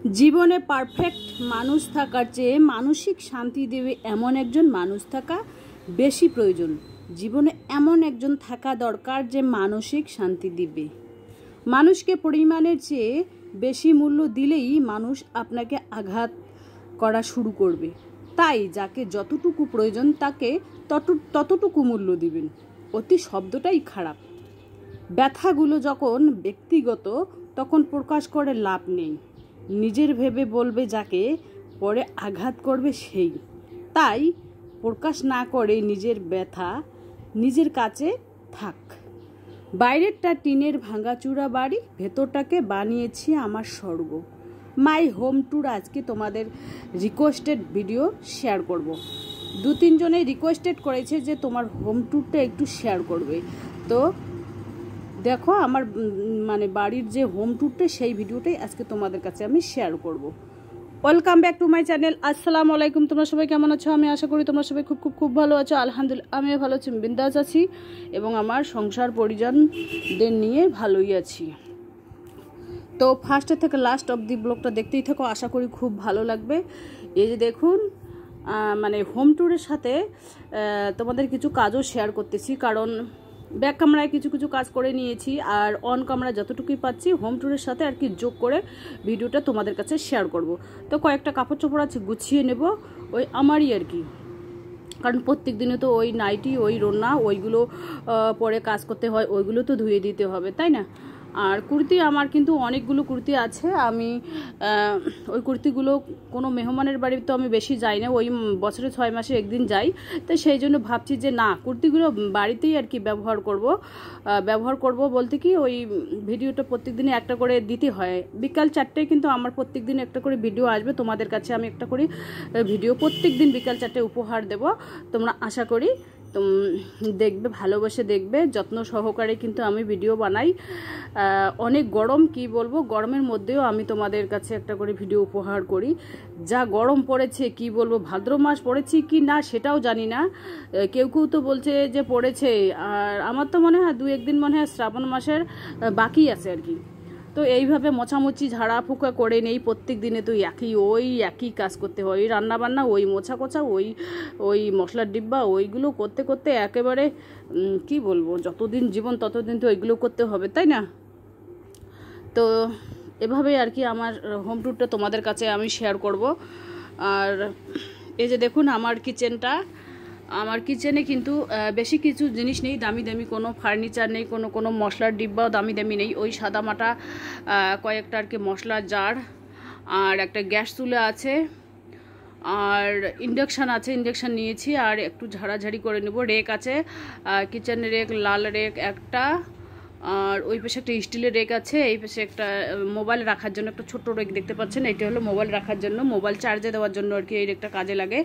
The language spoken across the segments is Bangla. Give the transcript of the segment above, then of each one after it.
জীবনে পারফেক্ট মানুষ থাকার চেয়ে মানসিক শান্তি দেবে এমন একজন মানুষ থাকা বেশি প্রয়োজন। জীবনে এমন একজন থাকা দরকার যে মানসিক শান্তি দিবে। মানুষকে পরিমাণের চেয়ে বেশি মূল্য দিলেই মানুষ আপনাকে আঘাত করা শুরু করবে। তাই যাকে যতটুকু প্রয়োজন তাকে ততটুকু মূল্য দিবেন। অতি শব্দটাই খারাপ। ব্যথাগুলো যখন ব্যক্তিগত তখন প্রকাশ করে লাভ নেই। নিজের ভেবে বলবে যাকে, পরে আঘাত করবে সেই। তাই প্রকাশ না করে নিজের ব্যথা নিজের কাছে থাক। বাইরেরটা টিনের ভাঙাচুরা বাড়ি, ভেতরটাকে বানিয়েছি আমার স্বর্গ। মাই হোম ট্যুর আজকে তোমাদের রিকোয়েস্টেড ভিডিও শেয়ার করব। 2-3 জনে রিকোয়েস্টেড করেছে যে তোমার হোম ট্যুরটা একটু শেয়ার করবে। তো দেখো আমার বাড়ির যে হোম ট্যুরটা সেই ভিডিওটাই আজকে তোমাদের কাছে আমি শেয়ার করব। Welcome back to my channel. আসসালামু আলাইকুম। তোমরা সবাই কেমন আছো? আমি আশা করি তোমরা সবাই খুব খুব খুব ভালো আছো। আলহামদুলিল্লাহ আমিও ভালো আছি, বিন্দাস আছি এবং আমার সংসার পরিজনদের নিয়ে ভালোই আছি। তো ফার্স্টে থেকে লাস্ট অব দি ব্লগটা দেখতেই থাকো, আশা করি খুব ভালো লাগবে। এই যে দেখুন হোম ট্যুরের সাথে তোমাদের কিছু কাজও শেয়ার করতেছি, কারণ ব্যাক ক্যামেরায় কিছু কিছু কাজ করে নিয়েছি আর অন ক্যামেরায় যতটুকুই পাচ্ছি হোম ট্যুরের সাথে আর কি যোগ করে ভিডিওটা তোমাদের কাছে শেয়ার করব। তো কয়েকটা কাপড় চোপড় আছে, গুছিয়ে নেব ওই আমারই আর কি, কারণ প্রত্যেক দিনে তো ওই নাইটি ওই রান্না ওইগুলো পরে কাজ করতে হয়, ওইগুলো তো ধুয়ে দিতে হবে, তাই না? আর কুর্তি আমার কিন্তু অনেকগুলো কুর্তি আছে। আমি ওই কুর্তিগুলো কোনো মেহমানের বাড়িতে তো আমি বেশি যাই না, ওই বছরে 6 মাসে একদিন যাই। তো সেই জন্য ভাবছি যে না, কুর্তিগুলো বাড়িতেই আর কি ব্যবহার করব বলতে কি ওই ভিডিওটা প্রত্যেক দিনে একটা করে দিতে হয়। বিকাল 4টায় কিন্তু আমার প্রত্যেক দিন একটা করে ভিডিও আসবে তোমাদের কাছে। আমি একটা করে ভিডিও প্রত্যেক দিন বিকাল 4টায় উপহার দেব। তোমরা আশা করি দেখবে, ভালোবেসে দেখবে, যত্ন সহকারে কিন্তু আমি ভিডিও বানাই। অনেক গরম, কি বলবো, গরমের মধ্যেও আমি তোমাদের কাছে একটা করে ভিডিও উপহার করি। যা গরম পড়েছে কি বলবো, ভাদ্র মাস পড়েছি কি না সেটাও জানি না। কেউ কেউ তো বলছে যে পড়েছে, আর আমার তো মনে হয় 2-1 দিন মনে হয় শ্রাবণ মাসের বাকি আছে আর কি। তো এইভাবে মোছামুছি ঝাড়া ফুঁকা করে নেই প্রত্যেক দিনে, তো একই কাজ করতে হয়। ওই রান্নাবান্না, ওই মোছা কোছা, ওই মশলার ডিব্বা, ওইগুলো করতে করতে একেবারে কি বলবো, যতদিন জীবন ততদিন তো ওইগুলো করতে হবে, তাই না? তো এভাবে আর কি আমার হোম ট্যুরটা তোমাদের কাছে আমি শেয়ার করব। আর এই যে দেখুন আমার কিচেনে কিন্তু বেশি কিছু জিনিস নেই, দামি দামি কোনো ফার্নিচার নেই, কোনো মশলার ডিব্বাও দামি দামি নেই। ওই সাদা মাটা কয়েকটা আর কি মশলার জার, আর একটা গ্যাস চুলা আছে, আর ইন্ডাকশান আছে, ইন্ডাকশান নিয়েছি। আর একটু ঝাড়াঝাড়ি করে নেব। রেক আছে, কিচেন রেক, লাল রেক একটা, আর ওই পাশে একটা স্টিলের রেক আছে। এই পাশে একটা মোবাইল রাখার জন্য একটা ছোট্ট রেক দেখতে পাচ্ছেন, এটা হলো মোবাইল রাখার জন্য, মোবাইল চার্জে দেওয়ার জন্য আর কি এই রেকটা কাজে লাগে।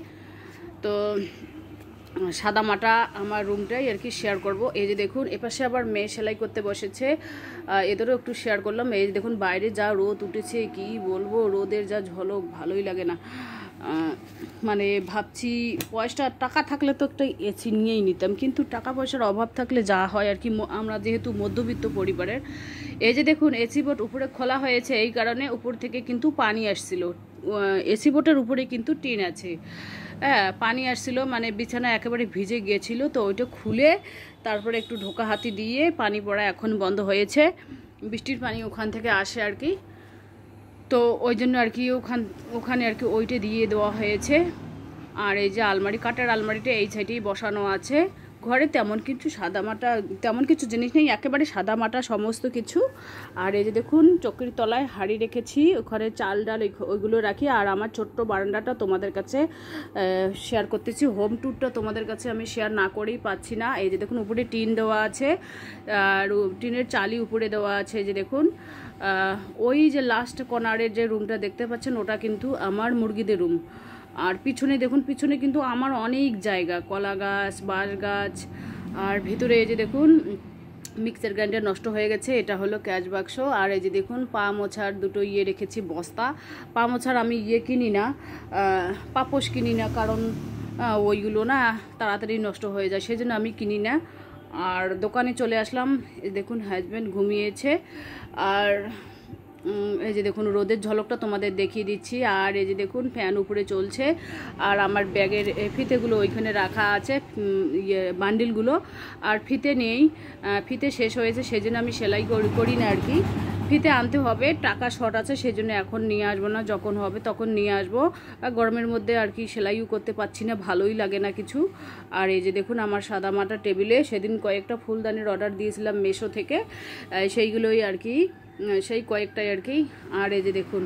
তো সাদা মাটা আমার রুমটাই আর কি শেয়ার করব। এই যে দেখুন এপাশে আবার মেয়ে সেলাই করতে বসেছে, এদেরও একটু শেয়ার করলাম। এই যে দেখুন বাইরে যা রোদ উঠেছে, কি বলবো, রোদের যা ঝলক, ভালোই লাগে না। ভাবছি টাকা থাকলে তো একটা এসি নিয়েই নিতাম, কিন্তু টাকা পয়সার অভাব থাকলে যা হয় আর কি, আমরা যেহেতু মধ্যবিত্ত পরিবারের। এই যে দেখুন এসি বোর্ড উপরে খোলা হয়েছে, এই কারণে উপর থেকে কিন্তু পানি আসছিল। এসি বোর্ডের উপরে কিন্তু টিন আছে, হ্যাঁ, পানি আসছিল, বিছানা একেবারে ভিজে গিয়েছিল। তো ওইটা খুলে তারপরে একটু ঢোকা হাতি দিয়ে পানি পড়া এখন বন্ধ হয়েছে। বৃষ্টির পানি ওখান থেকে আসে আর কি, তো ওই জন্য আর কি ওখানে আর কি ওইটা দিয়ে দেওয়া হয়েছে। আর এই যে আলমারি, কাঠের আলমারিটা এই সাইডেই বসানো আছে। ঘরে তেমন কিছু জিনিস নেই, একেবারে সাদা মাটা সমস্ত কিছু। আর এই যে দেখুন চৌকির তলায় হাঁড়ি রেখেছি, ওখানে চাল ডাল ওইগুলো রাখি। আর আমার ছোট্ট বারান্দাটা তোমাদের কাছে শেয়ার করতেছি। হোম ট্যুরটা তোমাদের কাছে আমি শেয়ার না করেই পাচ্ছি না। এই যে দেখুন উপরে টিন দেওয়া আছে, আর টিনের চালি উপরে দেওয়া আছে। এই যে দেখুন ওই যে লাস্ট কর্নারের যে রুমটা দেখতে পাচ্ছেন, ওটা কিন্তু আমার মুরগিদের রুম। আর পিছনে দেখুন, পিছনে কিন্তু আমার অনেক জায়গা, কলা গাছ, বাঁশ গাছ। আর ভেতরে এই যে দেখুন মিক্সার গ্রাইন্ডার নষ্ট হয়ে গেছে, এটা হলো ক্যাশ বাক্স। আর এই যে দেখুন পা মোছার দুটো রেখেছি বস্তা। পা মোছার আমি কিনি না, পাপোশ কিনি না, কারণ ওইগুলো না তাড়াতাড়ি নষ্ট হয়ে যায়, সেজন্য আমি কিনি না। আর দোকানে চলে আসলাম, দেখুন হাজব্যান্ড ঘুমিয়েছে। আর এই যে দেখুন রোদের ঝলকটা তোমাদের দেখিয়ে দিচ্ছি। আর এই যে দেখুন ফ্যান উপরে চলছে, আর আমার ব্যাগের ফিতেগুলো ওইখানে রাখা আছে, বান্ডিলগুলো। আর ফিতে নেই, ফিতে শেষ হয়েছে, সেজন্য আমি সেলাই করি না আর কি। ফিতে আনতে হবে, টাকা শর্ট আছে, সেই জন্য এখন নিয়ে আসবো না, যখন হবে তখন নিয়ে আসবো। গরমের মধ্যে আর কি সেলাইও করতে পারছি না, ভালোই লাগে না কিছু। আর এই যে দেখুন আমার সাদা মাটা টেবিলে সেদিন কয়েকটা ফুলদানির অর্ডার দিয়েছিলাম মেশো থেকে, সেইগুলোই আর কি, সেই কয়েকটাই আর কি। আর এই যে দেখুন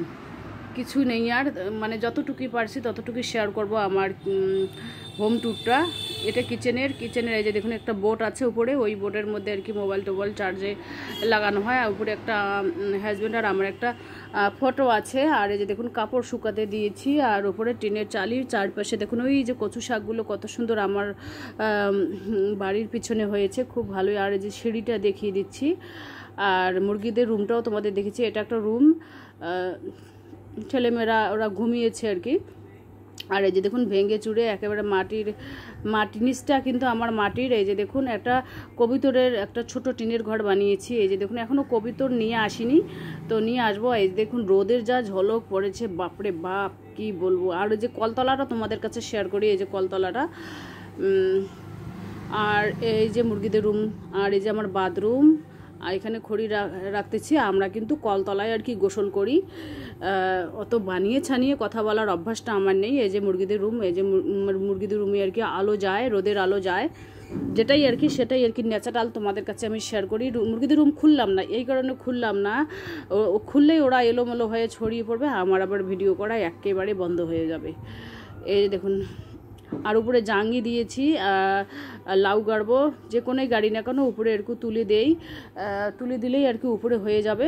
কিছু নেই আর, মানে যতটুকুই পারছি ততটুকুই শেয়ার করব আমার হোম ট্যুরটা। এটা কিচেনের এই যে দেখুন একটা বোর্ড আছে উপরে, ওই বোর্ডের মধ্যে আর কি মোবাইল চার্জে লাগানো হয়। আর উপরে একটা হাজব্যান্ড আর আমার একটা ফটো আছে। আর এই যে দেখুন কাপড় শুকাতে দিয়েছি, আর উপরে টিনের চালি, চারপাশে দেখুন ওই যে কচু শাকগুলো কত সুন্দর আমার বাড়ির পিছনে হয়েছে, খুব ভালোই। আর এই যে সিঁড়িটা দেখিয়ে দিচ্ছি। আর মুরগিদের রুমটাও তোমাদের দেখেছি, এটা একটা রুম, ছেলেমেয়েরা ওরা ঘুমিয়েছে আর কি। আর এই যে দেখুন ভেঙে চুড়ে একেবারে মাটির নিচটা কিন্তু আমার মাটির। এই যে দেখুন একটা কবিতরের একটা ছোট টিনের ঘর বানিয়েছি। এই যে দেখুন এখনও কবিতর নিয়ে আসিনি, তো নিয়ে আসবো। এই দেখুন রোদের যা ঝলক পড়েছে, বাপরে বাপ কি বলবো। আর ওই যে কলতলাটা তোমাদের কাছে শেয়ার করি, এই যে কলতলাটা, আর এই যে মুরগিদের রুম, আর এই যে আমার বাথরুম। আর এখানে খড়ি রাখতেছি, আমরা কিন্তু কলতলায় আর কি গোসল করি, অত বানিয়ে ছানিয়ে কথা বলার অভ্যাসটা আমার নেই। এই যে মুরগিদের রুম, এই যে মুরগিদের রুমে আর কি আলো যায়, রোদের আলো যায়, যেটাই আর কি সেটাই আর কি ন্যাচারাল তোমাদের কাছে আমি শেয়ার করি। মুরগিদের রুম খুললাম না, এই কারণে খুললাম না, খুললেই ওরা এলোমেলো হয়ে ছড়িয়ে পড়বে, আমার আবার ভিডিও করা একেবারে বন্ধ হয়ে যাবে। এই দেখুন, আর উপরে জাঙ্গি দিয়েছি, লাউ গাড়বো, যে কোনোই গাড়ি না কেন উপরে এরকম তুলে দিলেই আর কি উপরে হয়ে যাবে।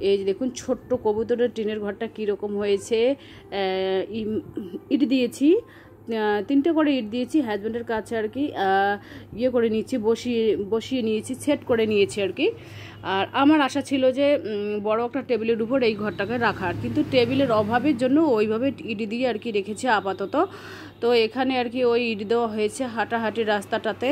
এই যে দেখুন ছোট্ট কবুতরের টিনের ঘরটা কীরকম হয়েছে। ইট দিয়েছি, 3টে করে ইট দিয়েছি, হাজব্যান্ডের কাছে আর কি ইয়ে করে নিয়েছি, বসিয়ে নিয়েছি, সেট করে নিয়েছি আর কি। আর আমার আশা ছিল যে বড় একটা টেবিলের উপর এই ঘরটাকে রাখার, কিন্তু টেবিলের অভাবের জন্য ওইভাবে ইট দিয়ে আর কি রেখেছি আপাতত। তো এখানে আর কি ওই ইট দেওয়া হয়েছে হাঁটাহাঁটি রাস্তাটাতে।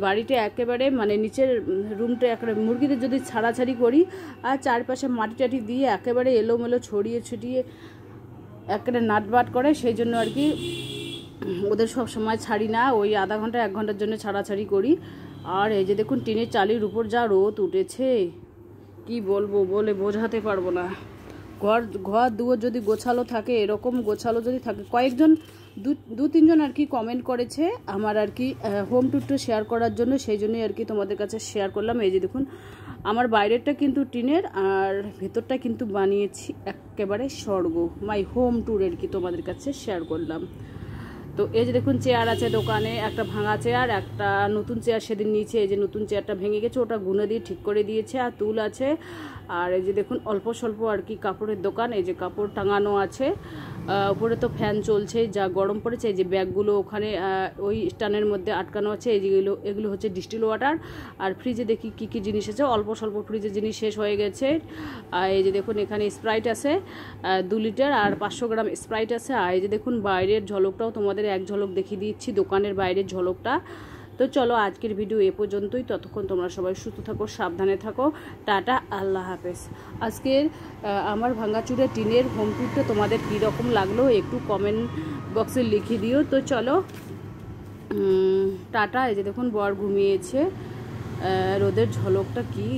বাড়িতে একেবারে মানে নিচের রুমটা একেবারে মুরগিদের যদি ছাড়াছাড়ি করি, আর চারপাশে মাটি টাটি দিয়ে একেবারে এলোমেলো ছড়িয়ে ছিটিয়ে একেবারে নাটবাট করে, সেই জন্য আর কি ওদের সব সময় ছাড়ি না, ওই আধা ঘন্টা 1 ঘন্টার জন্য ছাড়াছাড়ি করি। আর এই যে দেখুন টিনের চালির উপর যা রোদ উঠেছে, কি বলবো, বলে বোঝাতে পারবো না। ঘর দুয়ার যদি গোছালো থাকে, এরকম গোছালো যদি থাকে, কয়েকজন 2-3 জন আর কি কমেন্ট করেছে আমার আর কি হোম ট্যুরটা শেয়ার করার জন্য, সেই জন্যই আর কি তোমাদের কাছে শেয়ার করলাম। এই যে দেখুন আমার বাইরেরটা কিন্তু টিনের, আর ভেতরটা কিন্তু বানিয়েছি একেবারে স্বর্গ। মাই হোম ট্যুর আর কি তোমাদের কাছে শেয়ার করলাম। তো এই যে দেখুন চেয়ার আছে দোকানে, একটা ভাঙা চেয়ার, একটা নতুন চেয়ার সেদিন নিয়েছে। এই যে নতুন চেয়ারটা ভেঙে গেছে, ওটা গুনে দিয়ে ঠিক করে দিয়েছে। আর তুল আছে, আর এই যে দেখুন অল্প স্বল্প আর কি কাপড়ের দোকান, এই যে কাপড় টাঙানো আছে। উপরে তো ফ্যান চলছে, যা গরম পড়েছে। এই যে ব্যাগগুলো ওখানে ওই স্ট্যান্ডের মধ্যে আটকানো আছে, এগুলো হচ্ছে ডিস্টিল ওয়াটার। আর ফ্রিজে দেখি কি কি জিনিস আছে, অল্প স্বল্প ফ্রিজের জিনিস শেষ হয়ে গেছে। আর এই যে দেখুন এখানে স্প্রাইট আছে 2 লিটার, আর 500 গ্রাম স্প্রাইট আছে। আর এই যে দেখুন বাইরের ঝলকটাও তোমাদের এক ঝলক দেখিয়ে দিচ্ছি, দোকানের বাইরের ঝলকটা। তো চলো আজকের ভিডিও এ পর্যন্তই, ততক্ষণ তোমরা সবাই সুস্থ থাকো, সাবধানে থাকো, টাটা, আল্লাহ হাফেজ। আজকের আমার ভাঙাচুরে টিনের হোম ট্যুরটা তোমাদের কীরকম লাগলো একটু কমেন্ট বক্সে লিখে দিও। তো চলো টাটা। এই যে দেখুন বর ঘুমিয়েছে, রোদের ঝলকটা কি